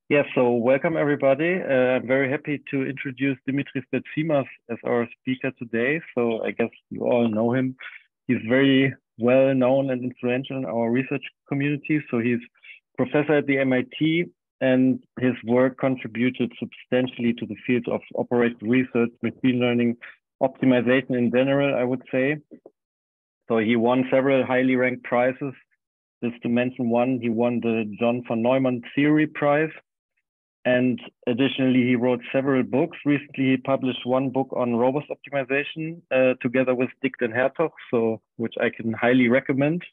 Yeah, so welcome everybody. I'm very happy to introduce Dimitris Bertsimas as our speaker today. So I guess you all know him. He's very well known and influential in our research community. So he's professor at the MIT, and his work contributed substantially to the field of operated research, machine learning, optimization in general, I would say. So he won several highly ranked prizes. Just to mention one, he won the John von Neumann Theory Prize. And additionally, he wrote several books. Recently, he published one book on robust optimization together with Dick and Hertog, which I can highly recommend.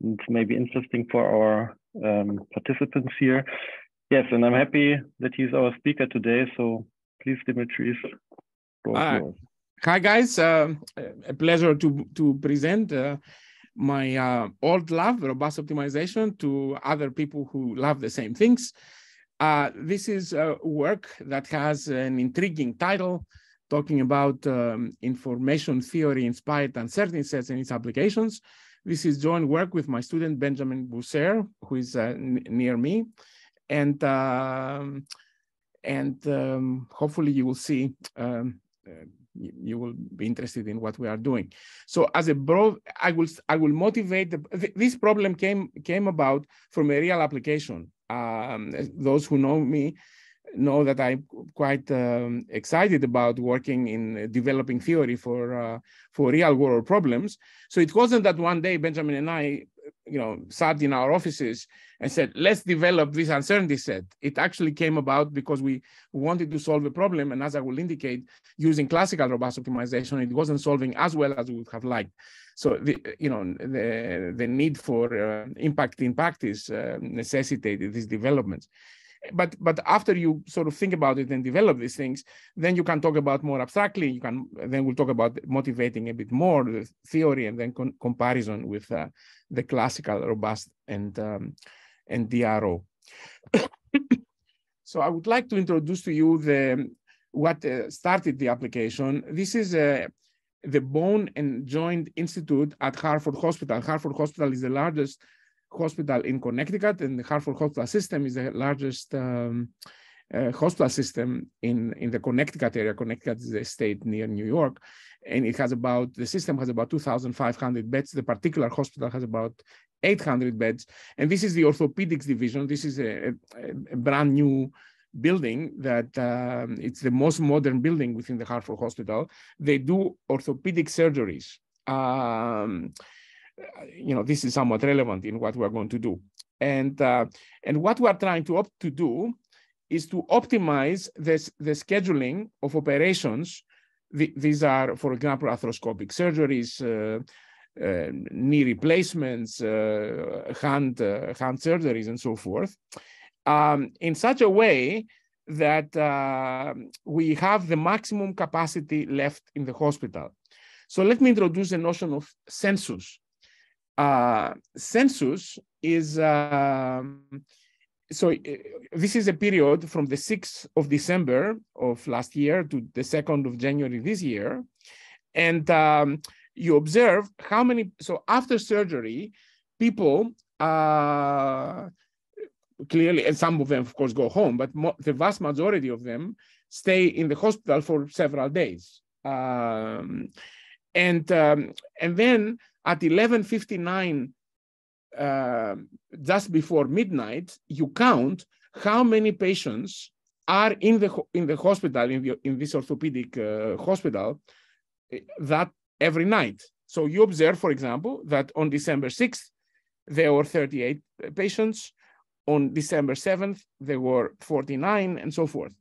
And it's maybe interesting for our participants here. Yes, and I'm happy that he's our speaker today. So please, Dimitris, hi, guys. A pleasure to present my old love, robust optimization, to other people who love the same things. This is a work that has an intriguing title, talking about information theory inspired uncertainty sets and its applications. This is joint work with my student Benjamin Bousser, who is near me, and hopefully you will see. You will be interested in what we are doing. So, as a broad, I will motivate. This problem came about from a real application. Those who know me know that I'm quite excited about working in developing theory for real world problems. So it wasn't that one day Benjamin and I, sat in our offices and said, let's develop this uncertainty set. It actually came about because we wanted to solve a problem, and as I will indicate, using classical robust optimization, it wasn't solving as well as we would have liked. So the need for impact in practice necessitated these developments. But after you sort of think about it and develop these things, then you can talk about more abstractly. Then we'll talk about motivating a bit more the theory, and then comparison with the classical robust and DRO. So I would like to introduce to you what started the application. This is the Bone and Joint Institute at Hartford Hospital. Hartford Hospital is the largest hospital in Connecticut, and the Hartford Hospital System is the largest hospital system in the Connecticut area. Connecticut is a state near New York, and the system has about 2,500 beds. The particular hospital has about 800 beds, and this is the orthopedics division. This is a brand new building that it's the most modern building within the Hartford Hospital. They do orthopedic surgeries. This is somewhat relevant in what we're going to do. And what we're trying to do is to optimize the scheduling of operations. These are, for example, arthroscopic surgeries, knee replacements, hand surgeries, and so forth, in such a way that we have the maximum capacity left in the hospital. So let me introduce the notion of census. Census is, this is a period from the 6th of December of last year to the 2nd of January this year. And you observe how many, so after surgery, people clearly, and some of them, of course, go home, but the vast majority of them stay in the hospital for several days. And then at 11:59, just before midnight, you count how many patients are in the hospital, in this orthopedic hospital, that every night. So you observe, for example, that on December 6th, there were 38 patients. On December 7th, there were 49, and so forth.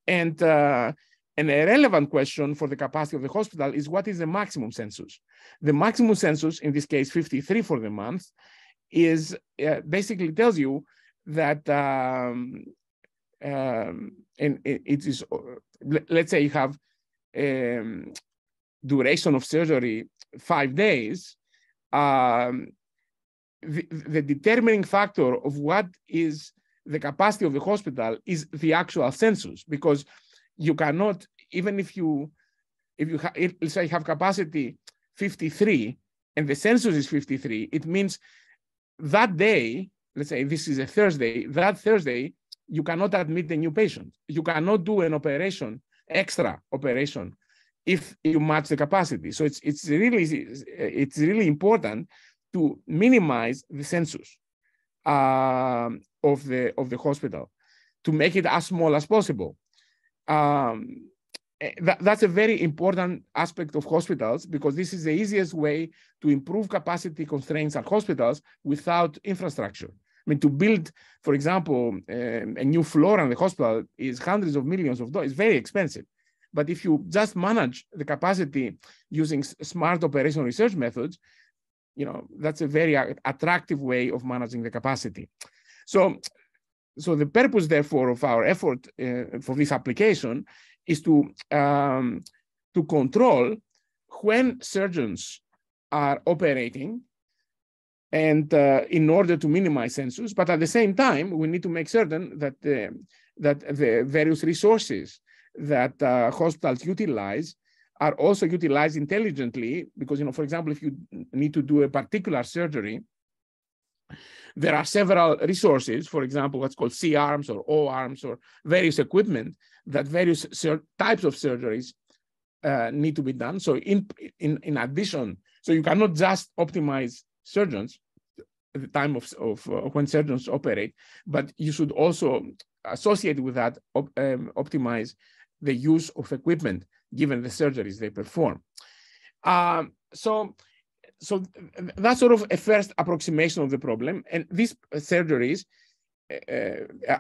And a relevant question for the capacity of the hospital is, what is the maximum census? The maximum census, in this case 53 for the month, is basically tells you that, and it is, let's say you have duration of surgery 5 days, the determining factor of what is the capacity of the hospital is the actual census, because you cannot, even if you let's say you have capacity 53 and the census is 53, it means that day, let's say this is a Thursday, that Thursday you cannot admit a new patient. You cannot do an operation, extra operation, if you match the capacity. So it's really important to minimize the census of the hospital, to make it as small as possible. That's a very important aspect of hospitals, because this is the easiest way to improve capacity constraints at hospitals without infrastructure. I mean, to build, for example, a new floor in the hospital is hundreds of millions of dollars. It's very expensive. But if you just manage the capacity using smart operation research methods, that's a very attractive way of managing the capacity. So the purpose, therefore, of our effort for this application is to control when surgeons are operating, and in order to minimize census, but at the same time, we need to make certain that the various resources that hospitals utilize are also utilized intelligently, because, for example, if you need to do a particular surgery, there are several resources, for example, what's called C-arms or O-arms or various equipment that various types of surgeries need to be done. So in addition, so you cannot just optimize surgeons at the time of when surgeons operate, but you should also associate with that optimize the use of equipment given the surgeries they perform. So that's sort of a first approximation of the problem. And these surgeries,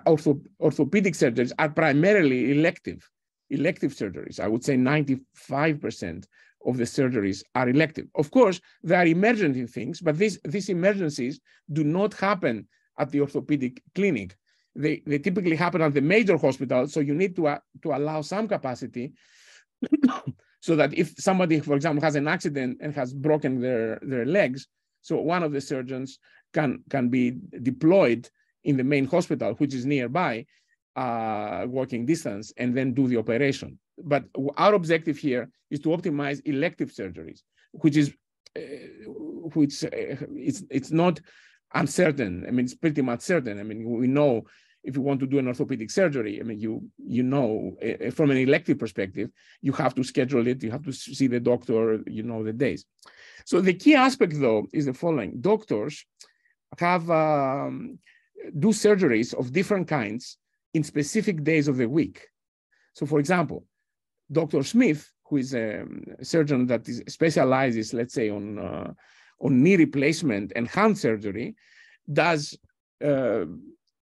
orthopedic surgeries, are primarily elective surgeries. I would say 95% of the surgeries are elective. Of course, there are emergency things, but these emergencies do not happen at the orthopedic clinic. They typically happen at the major hospital, so you need to allow some capacity so that if somebody, for example, has an accident and has broken their legs, so one of the surgeons can be deployed in the main hospital, which is nearby, walking distance, and then do the operation. But our objective here is to optimize elective surgeries, which it's not uncertain. I mean, it's pretty much certain. I mean, we know if you want to do an orthopedic surgery, I mean, you know, from an elective perspective, you have to schedule it, you have to see the doctor, you know, the days. So the key aspect, though, is the following. Doctors have do surgeries of different kinds in specific days of the week. So, for example, Dr. Smith, who is a surgeon that specializes, let's say, on knee replacement and hand surgery, does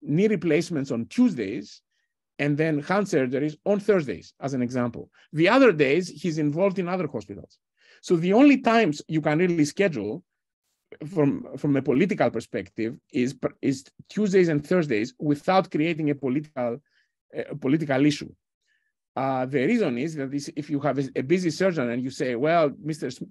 knee replacements on Tuesdays and then hand surgeries on Thursdays, as an example. The other days, he's involved in other hospitals. So the only times you can really schedule from a political perspective is Tuesdays and Thursdays without creating a political issue. The reason is that if you have a busy surgeon and you say, well,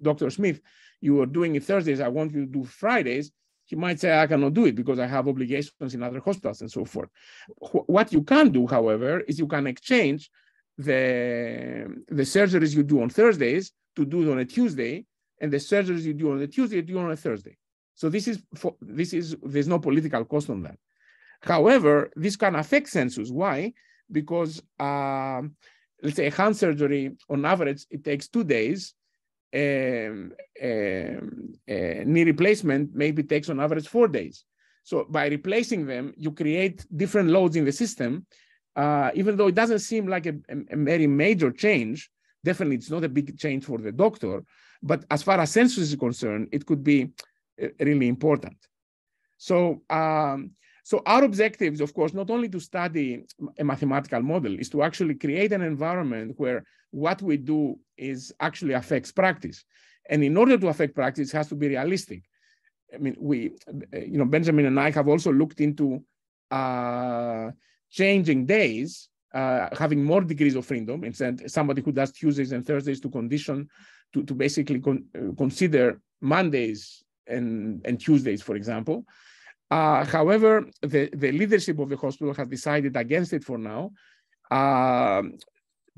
Dr. Smith, you are doing it Thursdays, I want you to do Fridays, he might say, I cannot do it because I have obligations in other hospitals and so forth. What you can do, however, is you can exchange the surgeries you do on Thursdays to do it on a Tuesday, and the surgeries you do on a Tuesday, you do on a Thursday. So there's no political cost on that. However, this can affect census. Why? Because let's say a hand surgery, on average, it takes 2 days. Knee replacement maybe takes on average 4 days. So by replacing them, you create different loads in the system, even though it doesn't seem like a very major change. Definitely, it's not a big change for the doctor, but as far as census is concerned, it could be really important. So, so our objective is, of course, not only to study a mathematical model, is to actually create an environment where what we do is actually affects practice. And in order to affect practice, it has to be realistic. I mean, Benjamin and I have also looked into changing days, having more degrees of freedom, instead somebody who does Tuesdays and Thursdays to condition to basically consider Mondays and Tuesdays, for example. However, the leadership of the hospital has decided against it for now,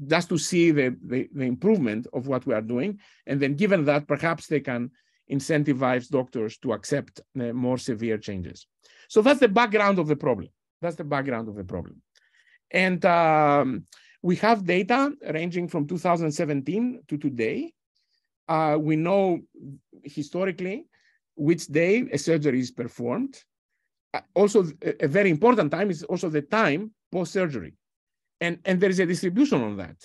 just to see the improvement of what we are doing. And then given that, perhaps they can incentivize doctors to accept more severe changes. So that's the background of the problem. That's the background of the problem. And we have data ranging from 2017 to today. We know historically which day a surgery is performed. Also, a very important time is also the time post-surgery. And there is a distribution on that.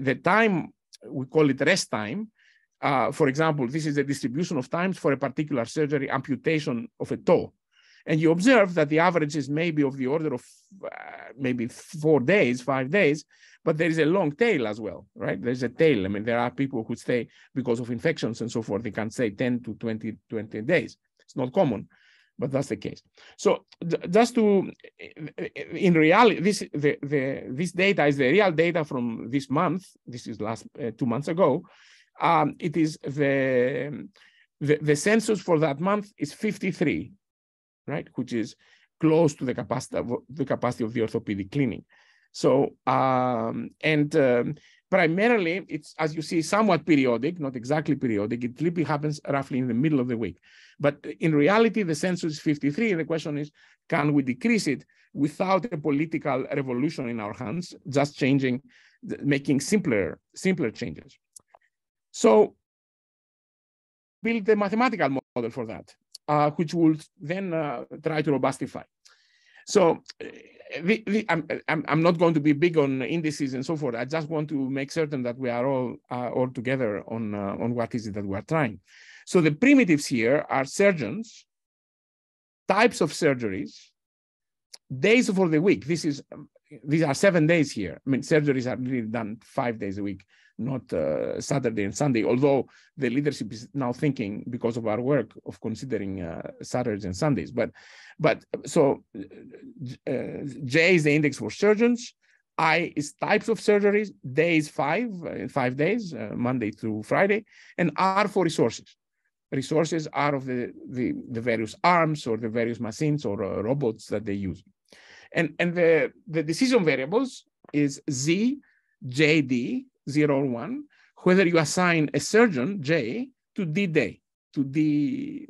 The time, we call it rest time. For example, this is the distribution of times for a particular surgery, amputation of a toe. And you observe that the average is maybe of the order of maybe 4 days, 5 days, but there is a long tail as well, right? There's a tail. I mean, there are people who stay because of infections and so forth. They can stay 10 to 20 days. It's not common, but that's the case. So just to, in reality, this data is the real data from this month. This is last 2 months ago. It is the census for that month is 53, right? Which is close to the capacity of the orthopedic clinic. So, primarily, it's, as you see, somewhat periodic, not exactly periodic. It typically happens roughly in the middle of the week. But in reality, the census is 53. And the question is, can we decrease it without a political revolution in our hands, just changing, making simpler changes? So, build a mathematical model for that, which will then try to robustify. So I'm not going to be big on indices and so forth. I just want to make certain that we are all together on what is it that we are trying. So the primitives here are surgeons, types of surgeries, days for the week. These are 7 days here. I mean, surgeries are really done 5 days a week, not Saturday and Sunday, although the leadership is now thinking, because of our work, of considering Saturdays and Sundays. But so J is the index for surgeons, I is types of surgeries, days 5 days, Monday through Friday, and R for resources. Resources are of the various arms or the various machines or robots that they use. And the decision variables is Z, JD, 0 or 1, whether you assign a surgeon, J, to D day, to D,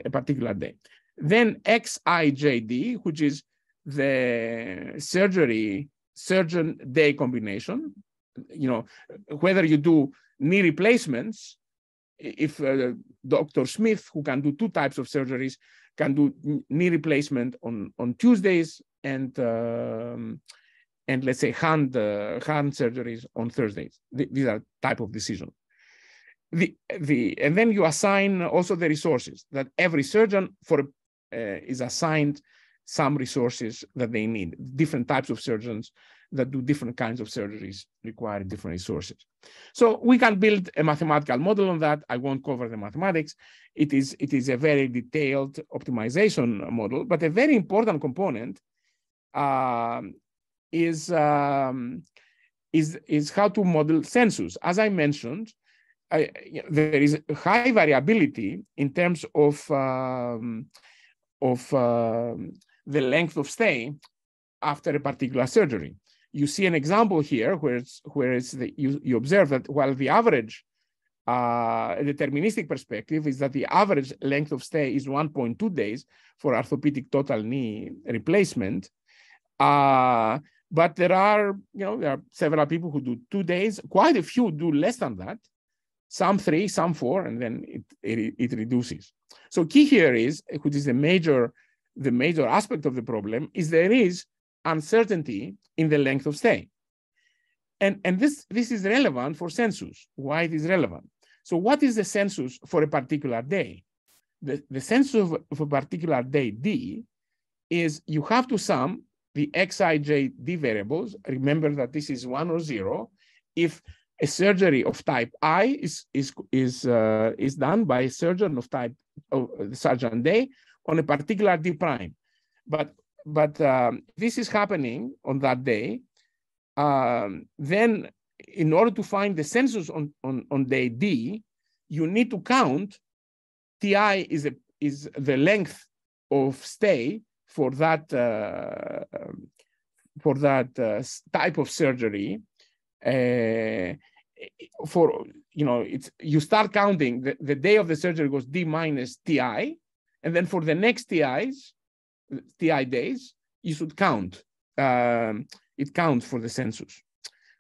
a particular day. Then XIJD, which is the surgeon day combination. You know, whether you do knee replacements, if Dr. Smith, who can do 2 types of surgeries, can do knee replacement on Tuesdays and let's say hand surgeries on Thursdays. These are type of decision. And then you assign also the resources that every surgeon is assigned some resources that they need. Different types of surgeons that do different kinds of surgeries require different resources. So we can build a mathematical model on that. I won't cover the mathematics. It is a very detailed optimization model, but a very important component is how to model census. As I mentioned, there is high variability in terms of the length of stay after a particular surgery. You see an example here where you observe that while the average deterministic perspective is that the average length of stay is 1.2 days for orthopedic total knee replacement. But there are several people who do 2 days. Quite a few do less than that. Some 3, some 4, and then it reduces. So key here is, which is the major aspect of the problem, is there is uncertainty in the length of stay. And this is relevant for census. Why it is relevant? So what is the census for a particular day? The census of a particular day D is you have to sum the XIJD variables. Remember that this is 1 or 0. If a surgery of type I is done by a surgeon of type surgeon day on a particular D prime, but this is happening on that day. Then, in order to find the census on day D, you need to count TI is the length of stay for that type of surgery. for, you start counting the day of the surgery goes D minus TI, and then for the next TI days, you should count. It counts for the census.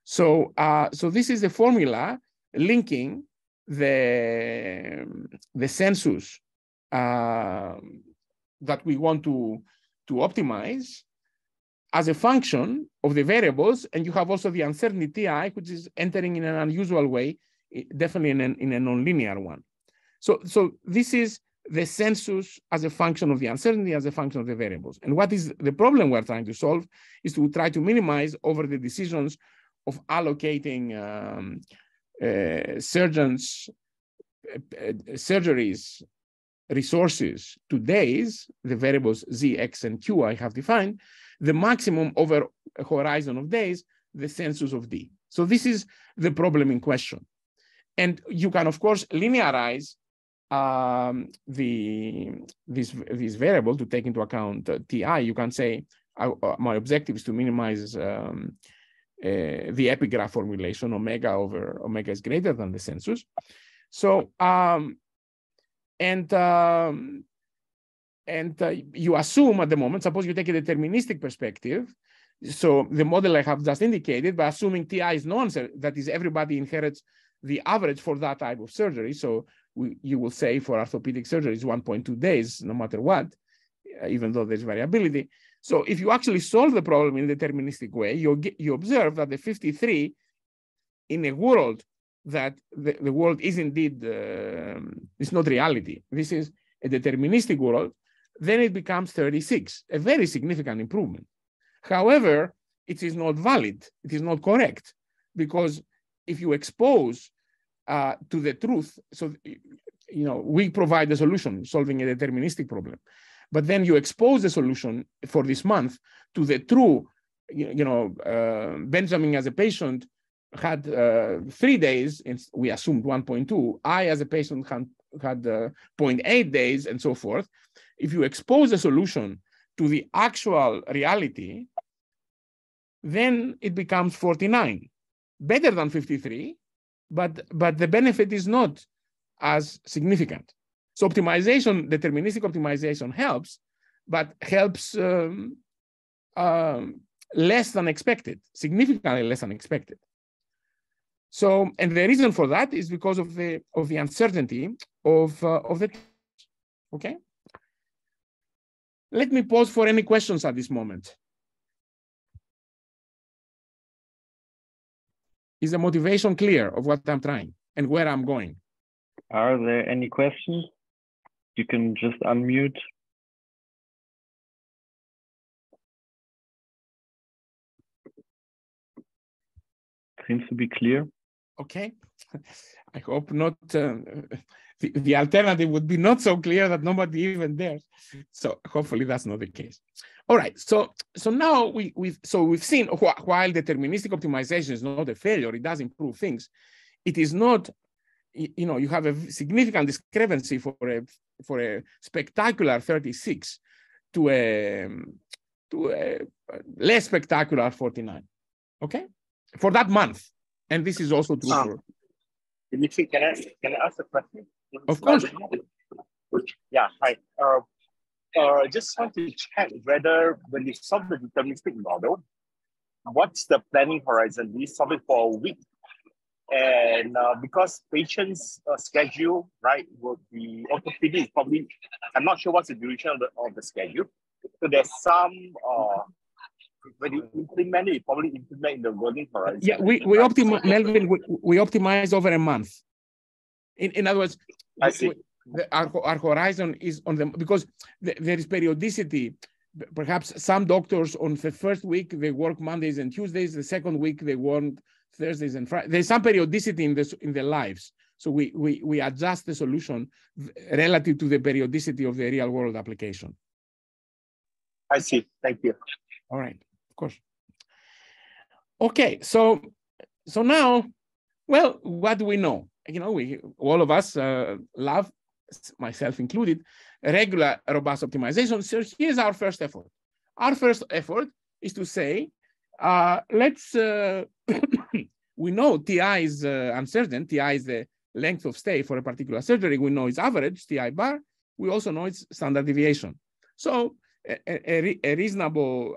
So, so this is the formula linking the census that we want to optimize as a function of the variables, and you have also the uncertainty TI, which is entering in an unusual way, definitely in a nonlinear one. So this is the census as a function of the uncertainty, as a function of the variables. And what is the problem we're trying to solve is to try to minimize over the decisions of allocating surgeries, resources to days, the variables Z, X, and Q I have defined, the maximum over a horizon of days, the census of D. So this is the problem in question. And you can, of course, linearize this variable to take into account TI. You can say, my objective is to minimize the epigraph formulation, omega over omega is greater than the census. So, you assume at the moment, suppose you take a deterministic perspective, so the model I have just indicated, by assuming TI is non-certain, that is, everybody inherits the average for that type of surgery. So you will say for orthopedic surgery is 1.2 days, no matter what, even though there's variability. So if you actually solve the problem in a deterministic way, you observe that the 53 in a world that the world is indeed, it's not reality. This is a deterministic world, then it becomes 36, a very significant improvement. However, it is not valid, it is not correct, because if you expose to the truth, so we provide the solution, solving a deterministic problem, but then you expose the solution for this month to the true, Benjamin as a patient had 3 days, and we assumed 1.2. I as a patient had 0.8 days, and so forth. If you expose the solution to the actual reality, then it becomes 49, better than 53, but the benefit is not as significant. So optimization, deterministic optimization helps, but helps less than expected, significantly less than expected. So, and the reason for that is because of the uncertainty of the, okay? Let me pause for any questions at this moment. Is the motivation clear of what I'm trying and where I'm going? Are there any questions? You can just unmute. Seems to be clear. Okay. I hope not. The alternative would be not so clear that nobody even dares. So hopefully that's not the case. All right. So now we've seen while deterministic optimization is not a failure, it does improve things. It is not, you have a significant discrepancy for a spectacular 36 to a less spectacular 49. Okay, for that month. And this is also true for. Dimitri, can I ask a question? Of course. Yeah, hi. Just want to check whether when you solve the deterministic model, what's the planning horizon? Do you solve it for a week? And because patients' schedule, right, will be orthopedic, probably, I'm not sure what's the duration of the schedule. So there's some, when you implement it, you probably implement in the rolling horizon. Yeah, we optimize, Melvin, we optimize over a month. In other words, I see. Our horizon is on them because there is periodicity. Perhaps some doctors on the first week, they work Mondays and Tuesdays. The second week, they work Thursdays and Fridays. There's some periodicity in their lives. So we adjust the solution relative to the periodicity of the real world application. I see. Thank you. All right. Of course. Okay. So now, well, what do we know? All of us love, myself included, regular robust optimization. So here's our first effort. Our first effort is to say, let's we know TI is uncertain. TI is the length of stay for a particular surgery. We know its average, TI bar. We also know its standard deviation. So a reasonable,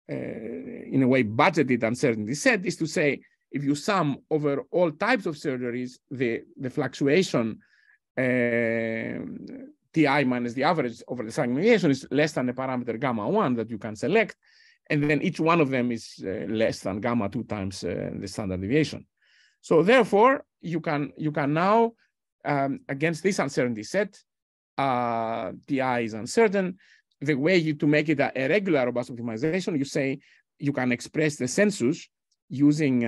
in a way, budgeted uncertainty set is to say, if you sum over all types of surgeries, the fluctuation TI minus the average over the standard deviation is less than the parameter gamma 1 that you can select. And then each one of them is less than gamma 2 times the standard deviation. So therefore, you can now, against this uncertainty set, TI is uncertain. The way to make it a regular robust optimization, you say you can express the census using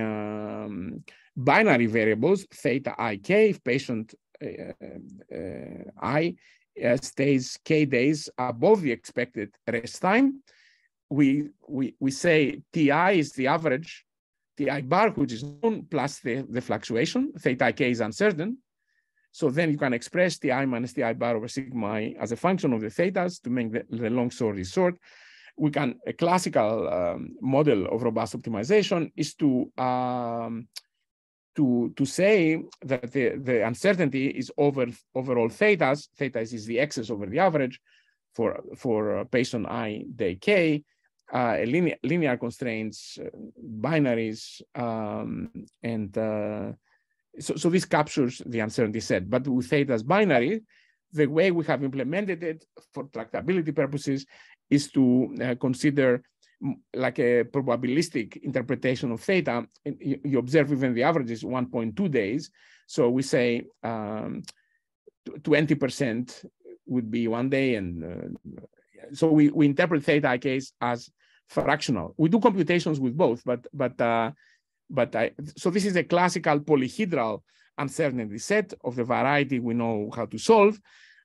binary variables, theta ik, if patient I stays k days above the expected rest time. We say TI is the average, TI bar, which is known, plus the fluctuation. Theta ik is uncertain. So then you can express TI minus TI bar over sigma I as a function of the thetas to make the long story short. A classical model of robust optimization is to say that the uncertainty is over all thetas. Thetas is the excess over the average for patient I day k, linear constraints, binaries, so this captures the uncertainty set. But with theta's binary, the way we have implemented it for tractability purposes is to consider like a probabilistic interpretation of theta. You observe even the average is 1.2 days. So we say 20% would be 1 day. And so we interpret theta case as fractional. We do computations with both, so this is a classical polyhedral uncertainty set of the variety we know how to solve.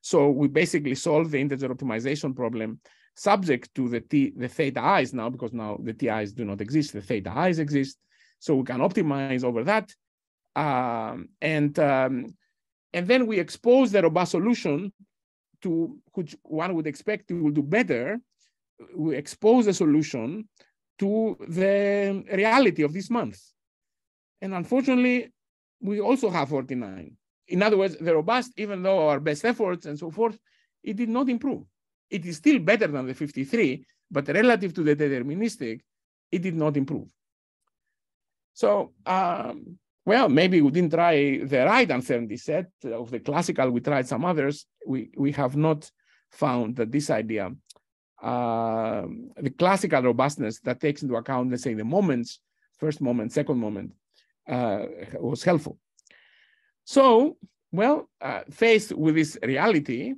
So we basically solve the integer optimization problem subject to the theta i's now, because now the TI's do not exist, the theta i's exist. So we can optimize over that. And then we expose the robust solution to which one would expect it will do better. We expose the solution to the reality of this month. And unfortunately, we also have 49. In other words, the robust, even though our best efforts and so forth, it did not improve. It is still better than the 53, but relative to the deterministic, it did not improve. So, well, maybe we didn't try the right uncertainty set of the classical. We tried some others. We have not found that this idea, the classical robustness that takes into account, let's say, the moments, first moment, second moment, was helpful. So, well, faced with this reality,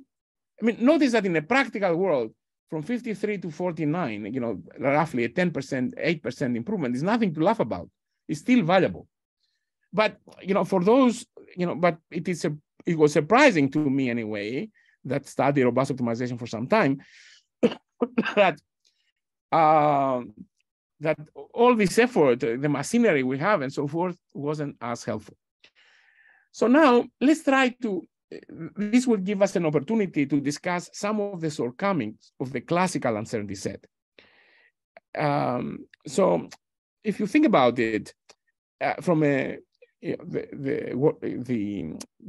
I mean, notice that in a practical world, from 53 to 49, roughly a 10%, 8% improvement is nothing to laugh about. It's still valuable. But, for those, but it was surprising to me anyway, that study robust optimization for some time, that all this effort, the machinery we have and so forth, wasn't as helpful. So now let's try to, this will give us an opportunity to discuss some of the shortcomings of the classical uncertainty set. So if you think about it, from the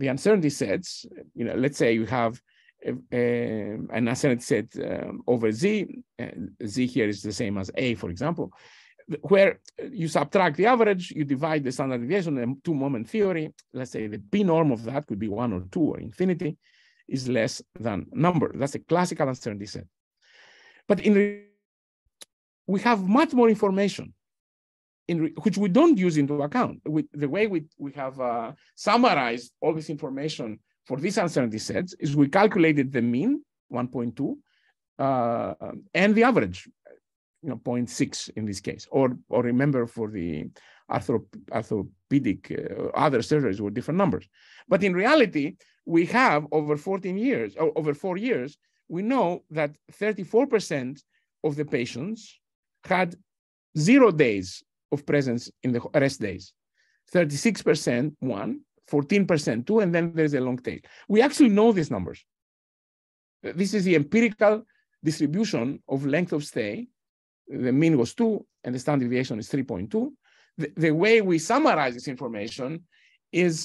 uncertainty sets, let's say you have an uncertainty set over Z, Z here is the same as A, for example, where you subtract the average, you divide the standard deviation, and two-moment theory, let's say the p-norm of that could be 1 or 2 or infinity, is less than number. That's a classical uncertainty set. But we have much more information, which we don't use into account. The way we have summarized all this information for these uncertainty sets is we calculated the mean, 1.2, and the average, 0.6 in this case, or remember for the orthopedic other surgeries were different numbers. But in reality, we have over 14 years, or over 4 years, we know that 34% of the patients had 0 days of presence in the rest days, 36% 1, 14% 2, and then there's a long tail. We actually know these numbers. This is the empirical distribution of length of stay. The mean was 2, and the standard deviation is 3.2. the way we summarize this information is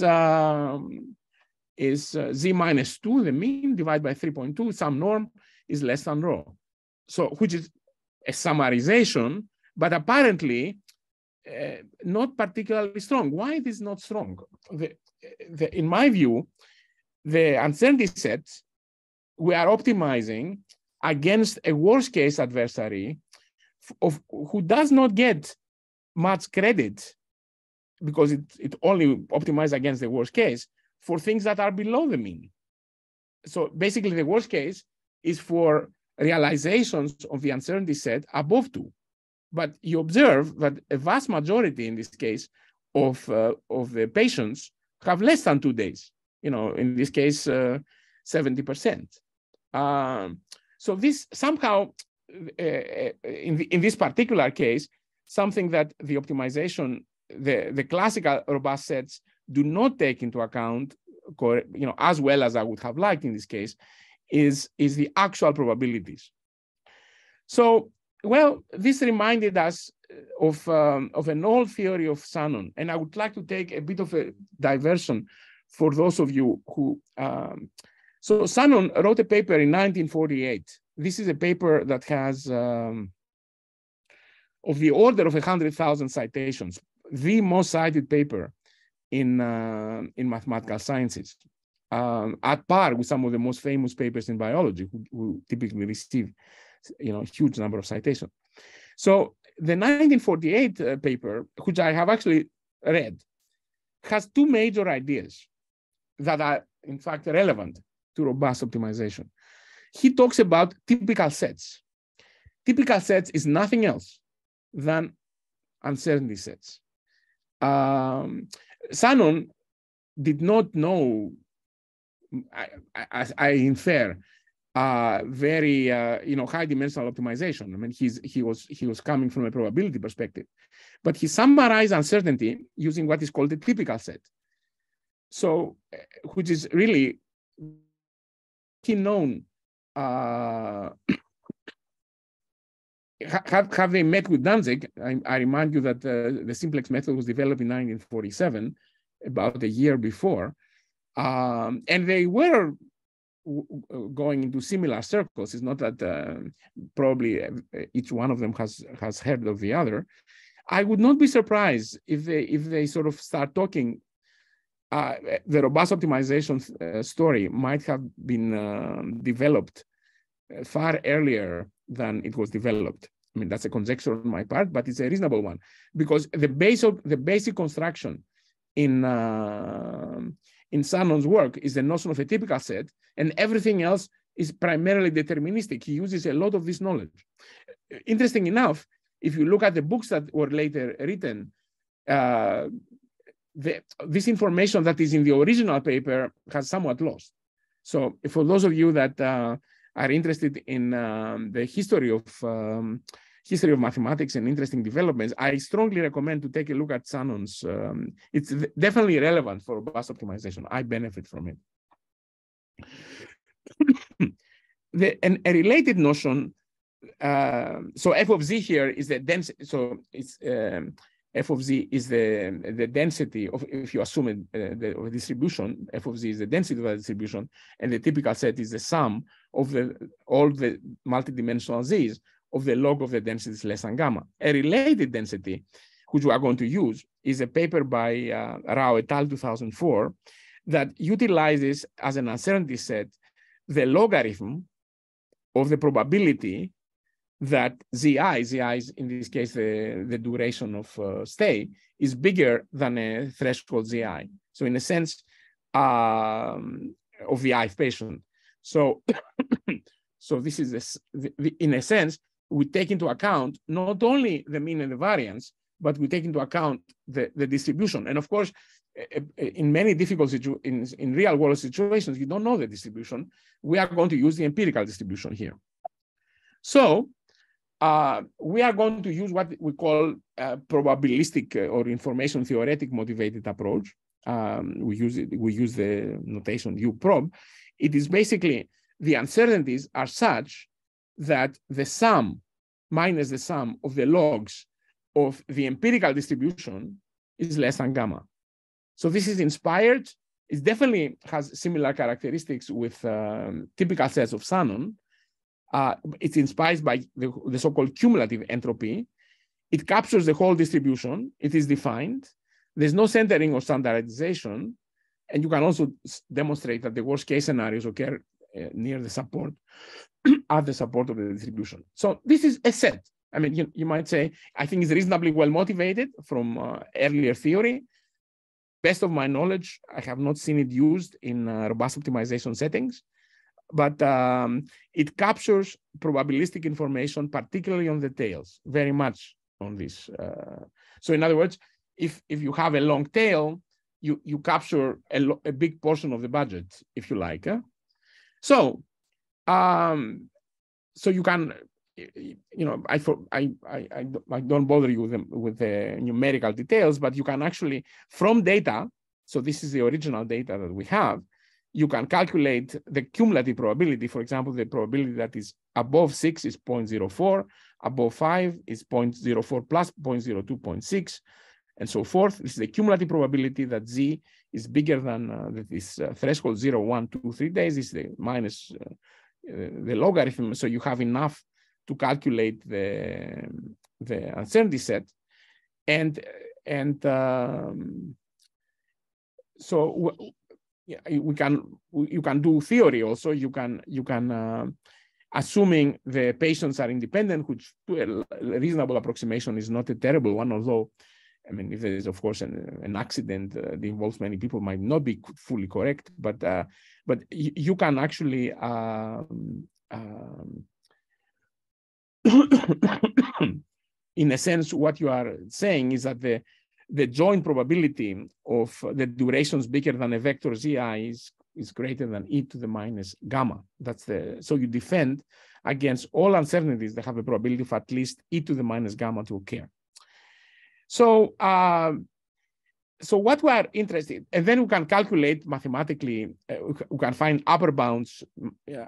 z minus 2, the mean, divided by 3.2, some norm is less than rho. So, which is a summarization, but apparently not particularly strong. Why it is not strong? In my view, the uncertainty sets, we are optimizing against a worst case adversary who does not get much credit because it only optimizes against the worst case for things that are below the mean. So basically the worst case is for realizations of the uncertainty set above 2. But you observe that a vast majority in this case of the patients have less than 2 days. In this case, 70%. So this somehow, in this particular case, something that the optimization, the classical robust sets do not take into account, as well as I would have liked in this case, is the actual probabilities. So, well, this reminded us of an old theory of Shannon, and I would like to take a bit of a diversion for those of you who. So Shannon wrote a paper in 1948. This is a paper that has of the order of 100,000 citations, the most cited paper in mathematical sciences, at par with some of the most famous papers in biology, who typically receive huge number of citations. So the 1948 paper, which I have actually read, has two major ideas that are in fact relevant to robust optimization. He talks about typical sets. Typical sets is nothing else than uncertainty sets. Shannon did not know, I infer, very high dimensional optimization. I mean, he was coming from a probability perspective, but he summarized uncertainty using what is called a typical set. So, which is really known. Have they met with Danzig? I remind you that the simplex method was developed in 1947, about a year before, and they were going into similar circles. It's not that probably each one of them has heard of the other. I would not be surprised if they sort of start talking. The robust optimization story might have been developed far earlier than it was developed. I mean, that's a conjecture on my part, but it's a reasonable one, because the basic construction in Shannon's work is the notion of a typical set, and everything else is primarily deterministic. He uses a lot of this knowledge. Interesting enough, if you look at the books that were later written, this information that is in the original paper has somewhat lost. So for those of you that are interested in the history of mathematics and interesting developments, I strongly recommend to take a look at Shannon's. It's definitely relevant for robust optimization. I benefit from it. And a related notion, so f of z here is the density. So it's f of z is the density of, if you assume the distribution, f of z is the density of the distribution, and the typical set is the sum of all the multidimensional z's of the log of the densities less than gamma. A related density, which we are going to use, is a paper by Rao et al. 2004 that utilizes as an uncertainty set the logarithm of the probability that zi is in this case the duration of stay, is bigger than a threshold zi. So in a sense of the ith patient. So so this is in a sense we take into account not only the mean and the variance, but we take into account the distribution. And of course, in many difficult situations, in real world situations, you don't know the distribution. We are going to use the empirical distribution here. So we are going to use what we call probabilistic or information theoretic motivated approach. We use the notation U prob. It is basically the uncertainties are such that the sum minus the sum of the logs of the empirical distribution is less than gamma. So this is inspired. It definitely has similar characteristics with typical sets of Shannon. It's inspired by the so-called cumulative entropy. It captures the whole distribution. It is defined. There's no centering or standardization. And you can also demonstrate that the worst case scenarios occur near the support, at the support of the distribution. So this is a set. I mean, you might say, I think it's reasonably well motivated from earlier theory. Best of my knowledge, I have not seen it used in robust optimization settings, but it captures probabilistic information, particularly on the tails, very much on this. So in other words, if you have a long tail, you capture a big portion of the budget, if you like. So you can, I don't bother you with the numerical details, but you can actually, from data, so this is the original data that we have, you can calculate the cumulative probability. For example, the probability that is above 6 is 0.04, above 5 is 0.04 plus 0.02, 0.6, and so forth. This is the cumulative probability that Z is bigger than this threshold 0, 1, 2, 3 days. This is the minus the logarithm. So you have enough to calculate the uncertainty set. So you can do theory also. You can assuming the patients are independent, which to a reasonable approximation is not a terrible one, although I mean, if there is, of course, an accident that involves many people, might not be fully correct, but you can actually in a sense, what you are saying is that the joint probability of the durations bigger than a vector Zi is greater than e to the minus gamma. So you defend against all uncertainties that have a probability of at least e to the minus gamma to occur. So what we are interested in, and then we can calculate mathematically, we can find upper bounds,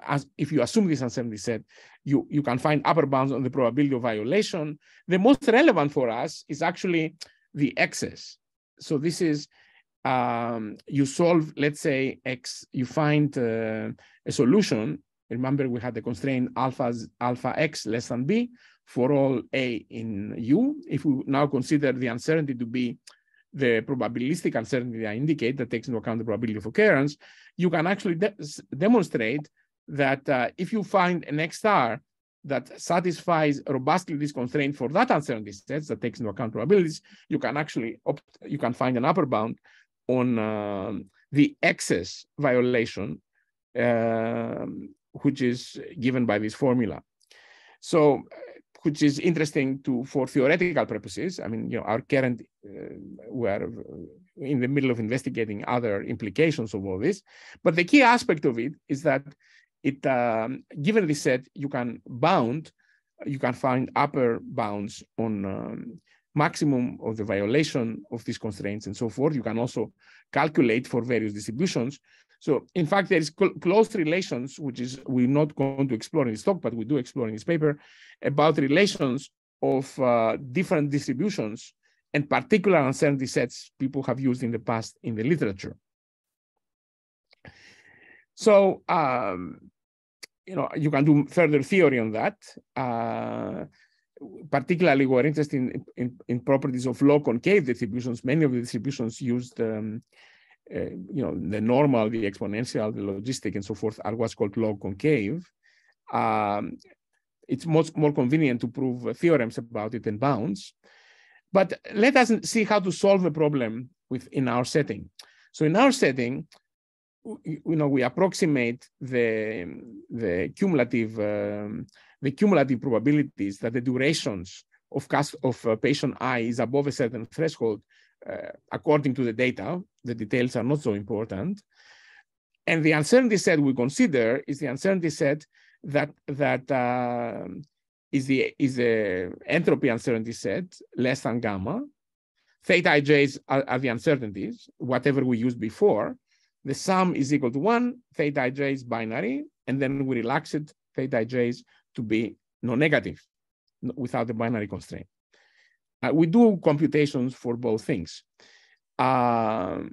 as if you assume this uncertainty set, you can find upper bounds on the probability of violation. The most relevant for us is actually the excess. So this is, you solve, let's say, X, you find a solution. Remember, we had the constraint alpha X less than B for all A in U. If we now consider the uncertainty to be the probabilistic uncertainty I indicate that takes into account the probability of occurrence, you can actually demonstrate that if you find an X star that satisfies robustly this constraint for that uncertainty set that takes into account probabilities, you can actually find an upper bound on the excess violation, which is given by this formula. So, which is interesting for theoretical purposes. I mean, our current, we are in the middle of investigating other implications of all this. But the key aspect of it is that given this set, you can find upper bounds on maximum of the violation of these constraints and so forth. You can also calculate for various distributions. So in fact, there is close relations, which is we're not going to explore in this talk, but we do explore in this paper, about relations of different distributions and particular uncertainty sets people have used in the past in the literature. So, you can do further theory on that. Particularly, we're interested in properties of low concave distributions. Many of the distributions used the normal, the exponential, the logistic, and so forth are what's called log concave. It's much more convenient to prove theorems about it than bounds. But let us see how to solve the problem in our setting. So in our setting, we approximate the cumulative probabilities that the durations of patient I is above a certain threshold. According to the data, the details are not so important. And the uncertainty set we consider is the uncertainty set that is the entropy uncertainty set less than gamma. Theta ij's are the uncertainties, whatever we used before. The sum is equal to 1, theta ij is binary, and then we relax it, theta ij's to be non-negative without the binary constraint. We do computations for both things. So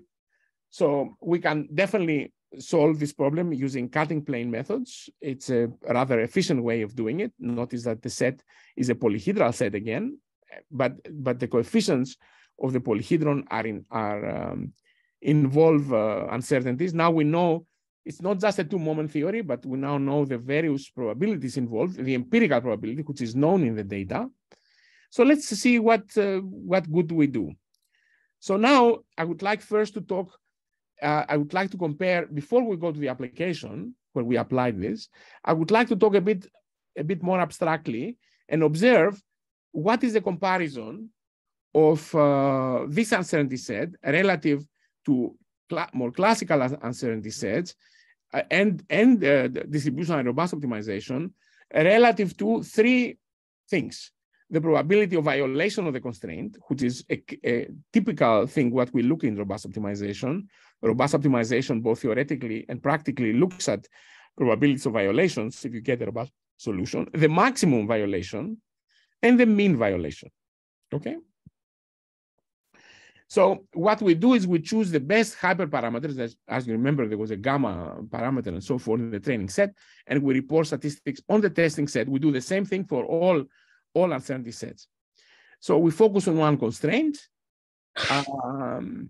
we can definitely solve this problem using cutting plane methods. It's a rather efficient way of doing it. Notice that the set is a polyhedral set again, but the coefficients of the polyhedron involve uncertainties. Now we know it's not just a two-moment theory, but we now know the various probabilities involved, the empirical probability, which is known in the data. So let's see what good we do. So now I would like first to talk, I would like to compare, before we go to the application where we applied this, I would like to talk a bit more abstractly and observe what is the comparison of this uncertainty set relative to more classical uncertainty sets and distributional and robust optimization relative to three things. The probability of violation of the constraint, which is a typical thing what we look in robust optimization. Robust optimization, both theoretically and practically, looks at probabilities of violations if you get a robust solution, the maximum violation, and the mean violation, okay? So what we do is we choose the best hyperparameters. As you remember, there was a gamma parameter and so forth in the training set, and we report statistics on the testing set. We do the same thing for all uncertainty sets. So we focus on one constraint, and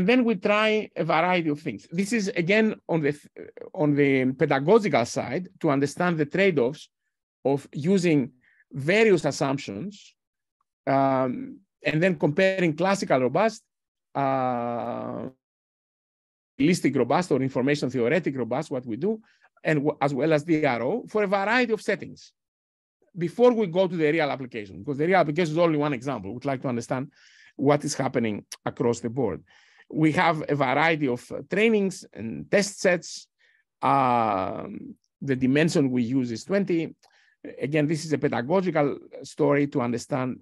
then we try a variety of things. This is again on the pedagogical side to understand the trade-offs of using various assumptions and then comparing classical robust, realistic robust, or information theoretic robust, what we do, and as well as DRO for a variety of settings before we go to the real application, because the real application is only one example. We'd like to understand what is happening across the board. We have a variety of trainings and test sets. The dimension we use is 20. Again, this is a pedagogical story to understand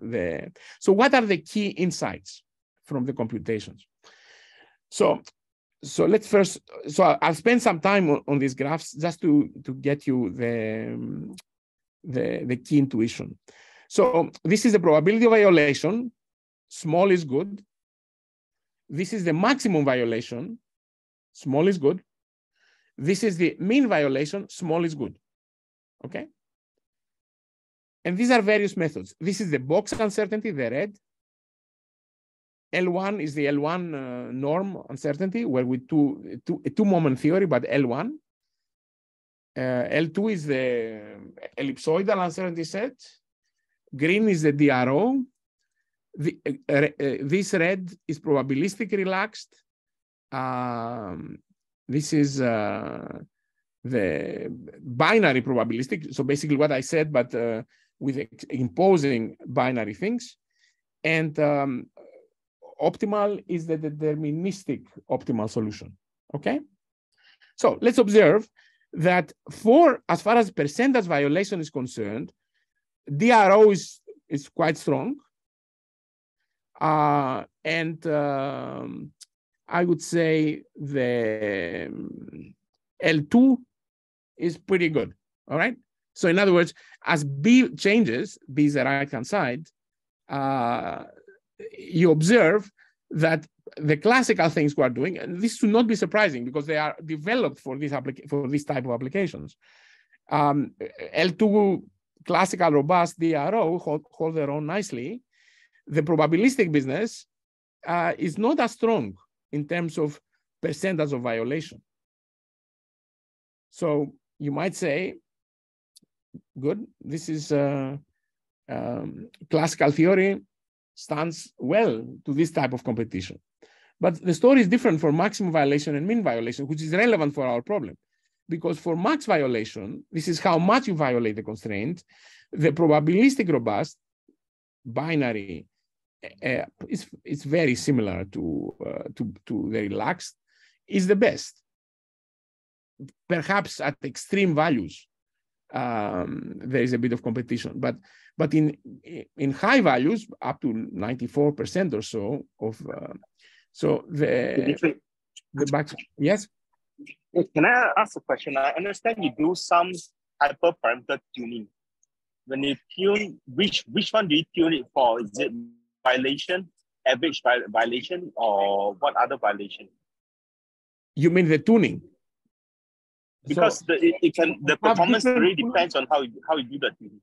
so what are the key insights from the computations? So let's first, I'll spend some time on these graphs just to get you the key intuition. So this is the probability of violation, small is good. This is the maximum violation, small is good. This is the mean violation, small is good, okay? And these are various methods. This is the box uncertainty, the red. L1 is the L1 norm uncertainty, where we do a two-moment theory, but L1. L2 is the ellipsoidal uncertainty set. Green is the DRO. This red is probabilistic relaxed. This is the binary probabilistic. So basically what I said, but with imposing binary things. And optimal is the deterministic optimal solution, okay? So let's observe that as far as percentage violation is concerned, DRO is quite strong. And I would say the L2 is pretty good, all right? So in other words, as B changes, B is the right-hand side, you observe that the classical things we are doing, and this should not be surprising because they are developed for this type of applications. L2 classical robust DRO hold their own nicely. The probabilistic business is not as strong in terms of percentage of violation. So you might say, good, this is classical theory stands well to this type of competition. But the story is different for maximum violation and mean violation, which is relevant for our problem. Because for max violation, this is how much you violate the constraint. The probabilistic robust binary is very similar to the relaxed, is the best. Perhaps at extreme values, there is a bit of competition, but in high values, up to 94% or so of so the back. Yes. Can I ask a question? I understand you do some hyperparameter tuning when you tune, which one do you tune it for? Is it violation, average violation, or what other violation? You mean the tuning? Because So, the performance really depends on how you do the tuning.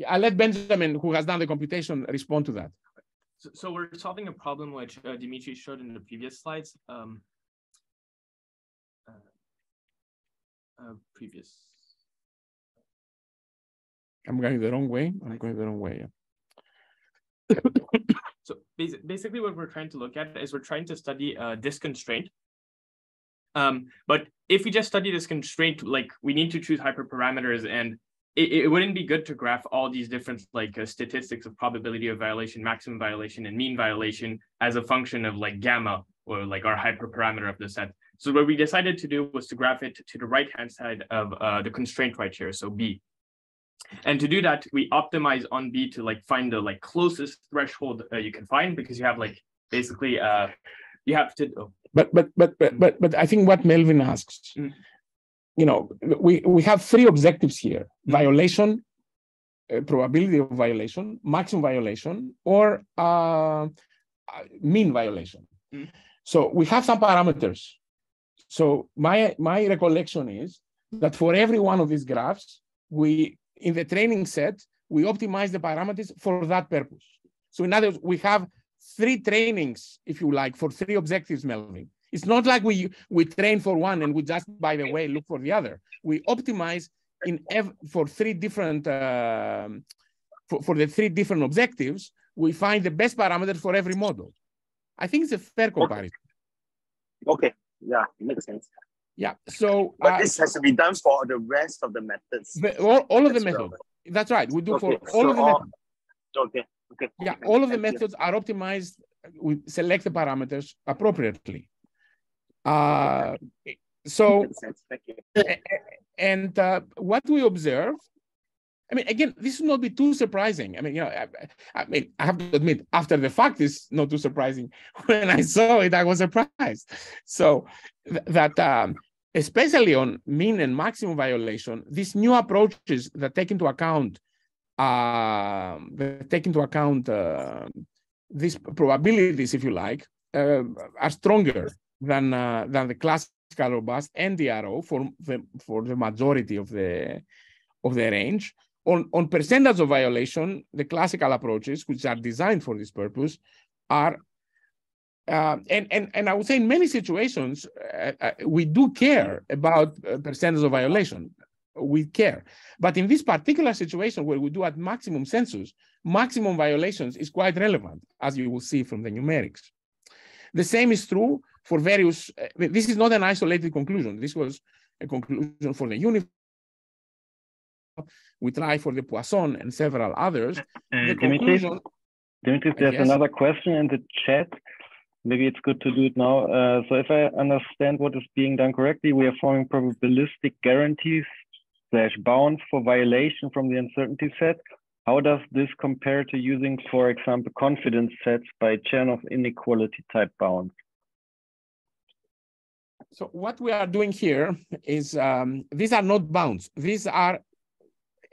I'll let Benjamin, who has done the computation, respond to that. So we're solving a problem which Dimitris showed in the previous slides. I'm going the wrong way. Yeah. So basically what we're trying to look at is we're trying to study this constraint. But if we just study this constraint, like we need to choose hyperparameters, and it wouldn't be good to graph all these different statistics of probability of violation, maximum violation, and mean violation as a function of like gamma, or like our hyperparameter of the set. So what we decided to do was to graph it to the right-hand side of the constraint right here, so B. And to do that, we optimize on B to like find the like closest threshold you can find, because you have like basically you have to. Oh. But I think what Melvin asks, you know, we have three objectives here: violation, probability of violation, maximum violation, or mean violation. So we have some parameters. So my recollection is that for every one of these graphs, we in the training set, we optimize the parameters for that purpose. So in other words, we have three trainings, if you like, for three objectives, Melvin. It's not like we train for one and we just, by the way, look for the other. We optimize for three different, for the three different objectives, we find the best parameter for every model. I think it's a fair comparison. Okay, yeah, it makes sense. Yeah, so but this has to be done for the rest of the methods. All of the methods. That's right. We do for all of the methods. Okay. Yeah, all of the methods are optimized. We select the parameters appropriately. So, and what we observe, I mean, again, this will not be too surprising. I mean, you know, I have to admit, after the fact, it's not too surprising. When I saw it, I was surprised. So that, especially on mean and maximum violation, these new approaches that take into account these probabilities, if you like, are stronger than the classical robust NDRO for the majority of the range. On percentage of violation, the classical approaches, which are designed for this purpose, are and I would say in many situations we do care about percentage of violation. We care, but in this particular situation where we do at maximum census, maximum violations is quite relevant, as you will see from the numerics. The same is true for various. This is not an isolated conclusion. This was a conclusion for the uniform. We try for the Poisson and several others. Dimitris, there's another question in the chat. Maybe it's good to do it now. So if I understand what is being done correctly, we are forming probabilistic guarantees / bounds for violation from the uncertainty set. How does this compare to using, for example, confidence sets by Chernoff inequality type bounds? So what we are doing here is, these are not bounds. These are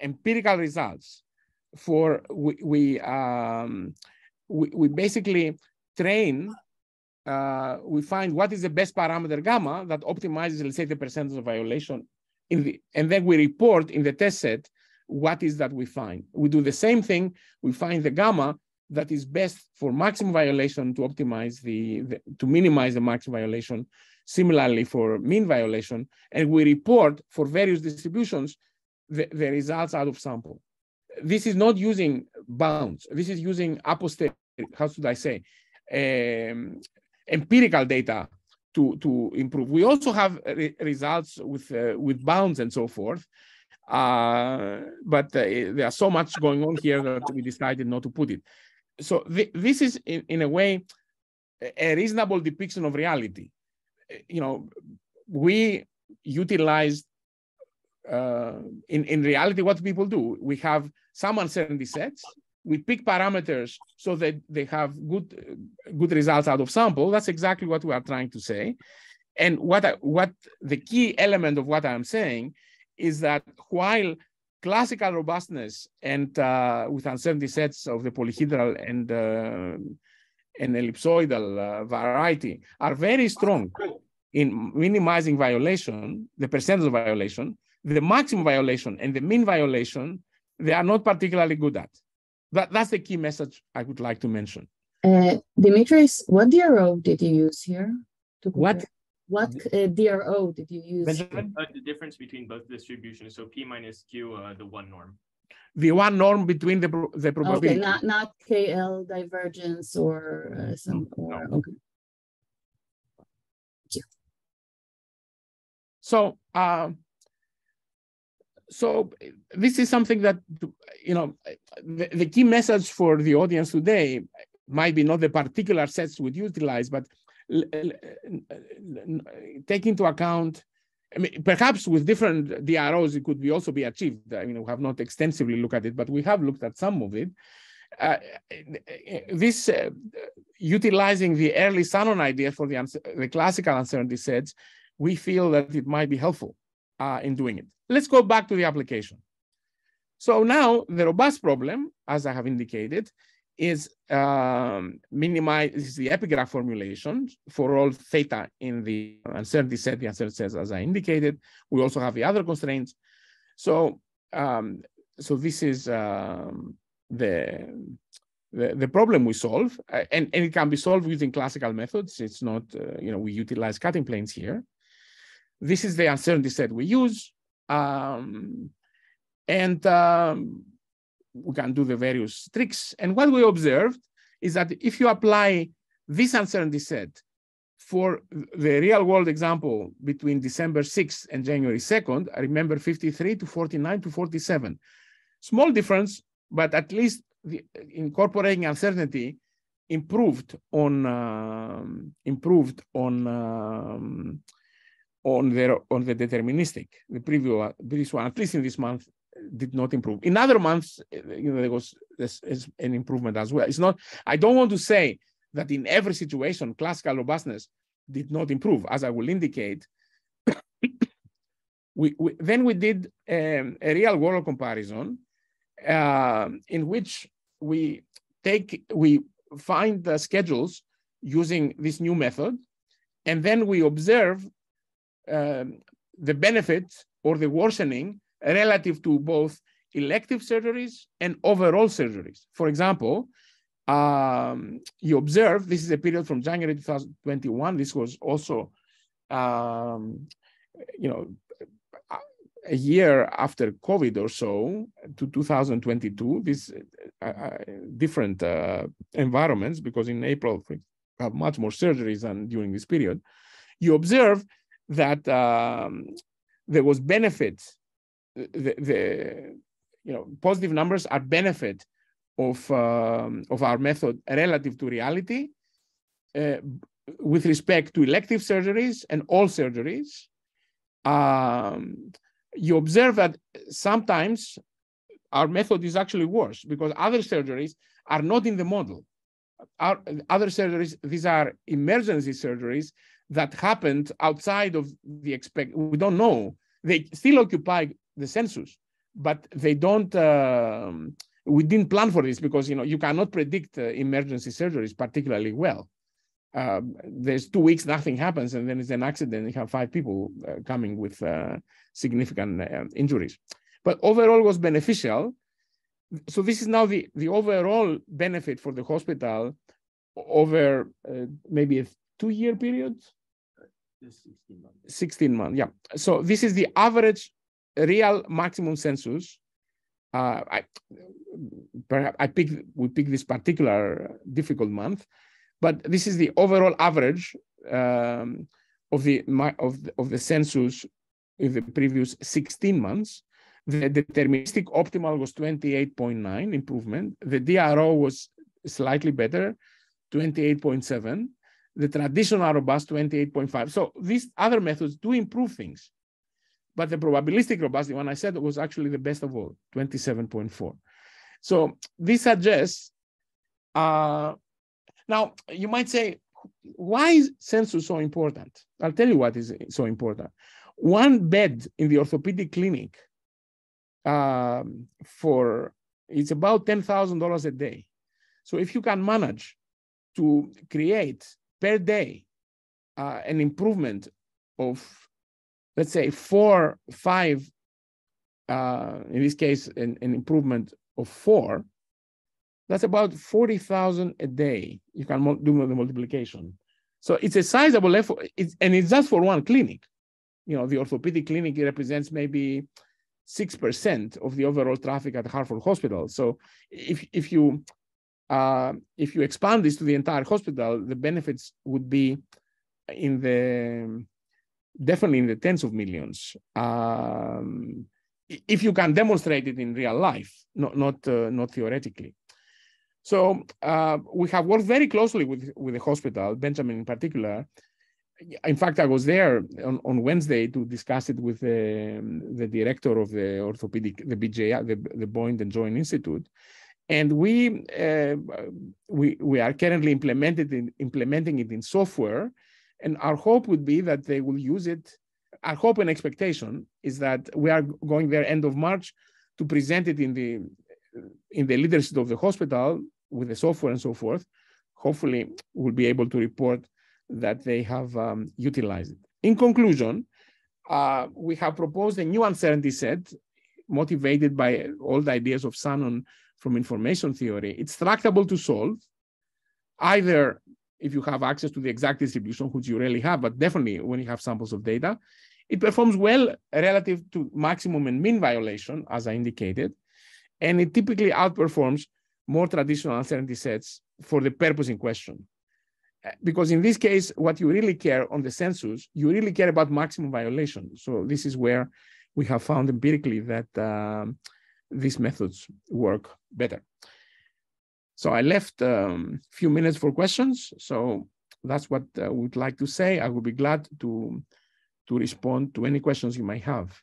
empirical results. We basically train, we find what is the best parameter gamma that optimizes, let's say, the percentage of violation, and then we report in the test set what is that we find. We do the same thing. We find the gamma that is best for maximum violation to optimize to minimize the maximum violation. Similarly for mean violation, and we report for various distributions the results out of sample. This is not using bounds. This is using a posteriori, how should I say, empirical data to improve. We also have results with bounds and so forth, but there's so much going on here that we decided not to put it. So this is in a way a reasonable depiction of reality. You know, we utilized in reality what people do. We have some uncertainty sets. We pick parameters so that they have good results out of sample. That's exactly what we are trying to say. And what the key element of what I'm saying is that while classical robustness and with uncertainty sets of the polyhedral and ellipsoidal variety are very strong in minimizing violation, the percentage of violation. The maximum violation and the mean violation, they are not particularly good at. That's the key message I would like to mention. Dimitris, what DRO did you use here? What DRO did you use? Benjamin? The difference between both distributions, so P minus Q, the one norm. The one norm between the probability. Okay, not KL divergence or some, No. okay. Thank you. So this is something that, you know, the key message for the audience today might be not the particular sets we utilize, but take into account, I mean, perhaps with different DROs, it could also be achieved. I mean, we have not extensively looked at it, but we have looked at some of it. This utilizing the early Shannon idea for the classical uncertainty sets, we feel that it might be helpful in doing it. Let's go back to the application. So now the robust problem, as I have indicated, is minimize the epigraph formulation for all theta in the uncertainty set, as I indicated. We also have the other constraints. So, so this is the problem we solve, and it can be solved using classical methods. It's not, you know, we utilize cutting planes here. This is the uncertainty set we use. We can do the various tricks. And what we observed is that if you apply this uncertainty set for the real world example between December 6th and January 2nd, I remember 53 to 49 to 47. Small difference, but at least the incorporating uncertainty improved on the deterministic. The previous one, at least in this month, did not improve. In other months, you know, there was an improvement as well. It's not. I don't want to say that in every situation classical robustness did not improve, as I will indicate. Then we did a real world comparison in which we find the schedules using this new method, and then we observe the benefit or the worsening relative to both elective surgeries and overall surgeries. For example, you observe, this is a period from January 2021. This was also, you know, a year after COVID or so to 2022, this different environments, because in April we have much more surgeries than during this period. You observe that there was benefit. The you know, positive numbers are benefit of our method relative to reality with respect to elective surgeries and all surgeries. You observe that sometimes our method is actually worse because other surgeries are not in the model. Our other surgeries, these are emergency surgeries that happened outside of the we don't know. They still occupy the census, but they don't, we didn't plan for this because, you know, you cannot predict emergency surgeries particularly well. There's 2 weeks, nothing happens, and then it's an accident, you have 5 people coming with significant injuries. But overall it was beneficial. So this is now the overall benefit for the hospital over maybe a 2-year period? 16 months. 16 months, yeah. So this is the average real maximum census. We picked this particular difficult month, but this is the overall average of the census in the previous 16 months. The deterministic optimal was 28.9 improvement. The DRO was slightly better, 28.7. The traditional robust, 28.5. So these other methods do improve things. But the probabilistic robust, the one I said, was actually the best of all, 27.4. So this suggests, now you might say, why is census so important? I'll tell you what is so important. One bed in the orthopedic clinic it's about $10,000 a day. So if you can manage to create per day an improvement of, let's say, 4, 5, in this case, an improvement of 4, that's about 40,000 a day. You can do the multiplication. So it's a sizable effort, and it's just for one clinic. You know, the orthopedic clinic represents maybe 6% of the overall traffic at Hartford Hospital. So if you expand this to the entire hospital, the benefits would be definitely in the tens of millions. If you can demonstrate it in real life, not theoretically. So we have worked very closely with the hospital, Benjamin in particular. In fact, I was there on Wednesday to discuss it with the director of the orthopedic, the BJI, the Boyne and Joint Institute. And we are currently implementing it in software. And our hope would be that they will use it. Our hope and expectation is that we are going there end of March to present it in the leadership of the hospital with the software and so forth. Hopefully, we'll be able to report that they have utilized it. In conclusion, we have proposed a new uncertainty set motivated by old ideas of Shannon from information theory. It's tractable to solve, either if you have access to the exact distribution, which you rarely have, but definitely when you have samples of data. It performs well relative to maximum and mean violation, as I indicated, and it typically outperforms more traditional uncertainty sets for the purpose in question. Because in this case, what you really care on the census, you really care about maximum violation. So this is where we have found empirically that these methods work better. So I left a few minutes for questions. So that's what I would like to say. I would be glad to respond to any questions you might have.